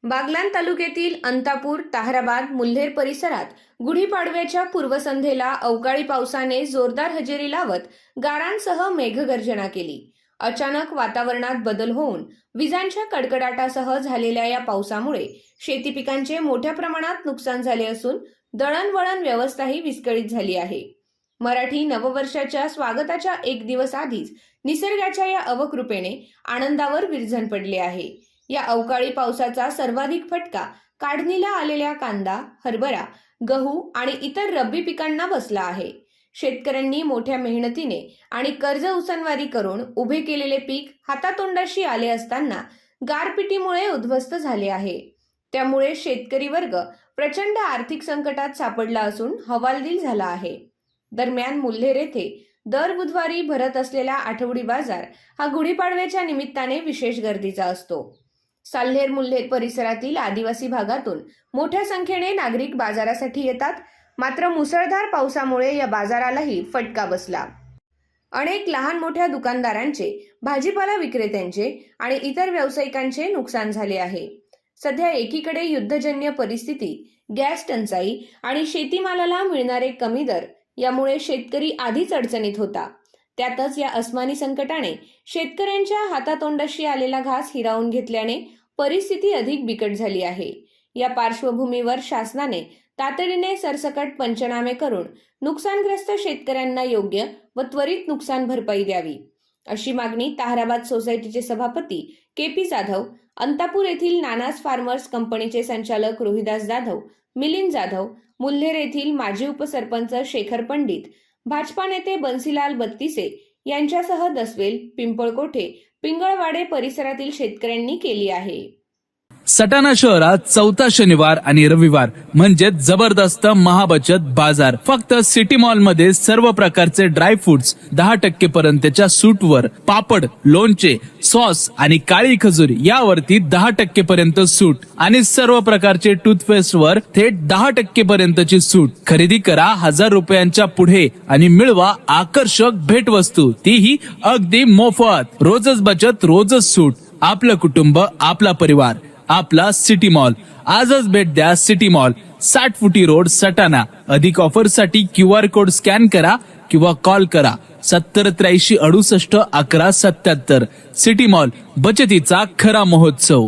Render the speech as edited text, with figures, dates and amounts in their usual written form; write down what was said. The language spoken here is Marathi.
बागलाण तालुक्यातील अंतापूर, ताहराबाद, मुल्हेर परिसरात गुढीपाडव्याच्या पूर्वसंध्येला अवकाळी पावसाने जोरदार हजेरी लावत गारांसह मेघगर्जना केली. अचानक वातावरणात बदल होऊन विजांच्या कडकडाटासह झालेल्या या पावसामुळे शेती पिकांचे मोठ्या प्रमाणात नुकसान झाले असून दळणवळण व्यवस्थाही विस्कळीत झाली आहे. मराठी नववर्षाच्या स्वागताच्या एक दिवस आधीच निसर्गाच्या या अवकृपेने आनंदावर विरजण पडले आहे. या अवकाळी पावसाचा सर्वाधिक फटका काढणीला आलेल्या कांदा, हरभरा, गहू आणि इतर रब्बी पिकांना बसला आहे. शेतकऱ्यांनी मोठ्या मेहनतीने आणि कर्ज उसनवारी करून उभे केलेले पीक हातातोंडाशी आले असताना गारपिटीमुळे उद्ध्वस्त झाले आहे. त्यामुळे शेतकरी वर्ग प्रचंड आर्थिक संकटात सापडला असून हवालदिल झाला आहे. दरम्यान मुल्हेर येथे दर बुधवारी भरत असलेला आठवडी बाजार हा गुढीपाडव्याच्या निमित्ताने विशेष गर्दीचा असतो. साल्हेर मुल्हेर परिसरातील आदिवासी भागातून मोठ्या संख्येने नागरिक बाजारासाठी येतात. मात्र मुसळधार पावसामुळे या बाजारालाही फटका बसला. अनेक लहान मोठ्या दुकानदारांचे, भाजीपाला विक्रेत्यांचे आणि इतर व्यावसायिकांचे नुकसान झाले आहे. सध्या एकीकडे युद्धजन्य परिस्थिती, गॅस टंचाई आणि शेतीमालाला मिळणारे कमी दर यामुळे शेतकरी आधीच अडचणीत होता. त्यातच या अस्मानी संकटाने शेतकऱ्यांच्या हातातोंडाशी आलेला घास हिरावून घेतल्याने परिस्थिती अधिक बिकट झाली आहे. या पार्श्वभूमीवर शासनाने तातडीने सरसकट पंचनामे करून नुकसानग्रस्त शेतकऱ्यांना योग्य व त्वरित नुकसान भरपाई द्यावी, अशी मागणी ताहराबाद सोसायटीचे सभापती के.पी. जाधव, अंतापूर येथील नानाज फार्मर्स कंपनीचे संचालक रोहिदास जाधव, मिलिंद जाधव, मुल्हेर येथील माजी उपसरपंच शेखर पंडित, भाजपा नेते बन्सीलाल बत्तीसे यांच्यासह दसवेल, पिंपळकोठे, पिंगळवाडे परिसरातील शेतकऱ्यांनी केली आहे. सटाणा शहरात चौथा शनिवार आणि रविवार म्हणजे जबरदस्त महाबचत बाजार. फक्त सिटी मॉल मध्ये सर्व प्रकारचे ड्राय फ्रुट्स 10% पर्यंतच्या सूटवर, पापड, लोणचे, सॉस आणि काळी खजूर यावरती 10% पर्यंत सूट आणि सर्व प्रकारचे टूथपेस्ट वर थेट 10% पर्यंतची सूट. खरेदी करा 1000 रुपयांच्या पुढे आणि मिळवा आकर्षक भेटवस्तू, तीही अगदी मोफत. रोजच बचत, रोजच सूट. आपलं कुटुंब, आपला परिवार, आपला सिटी मॉल. आजच भेट द्या सिटी मॉल, 60 फुटी रोड, सटाणा. अधिक ऑफर साठी QR कोड स्कॅन करा किंवा कॉल करा 70 83 68 11 77. सिटी मॉल, बचतीचा खरा महोत्सव.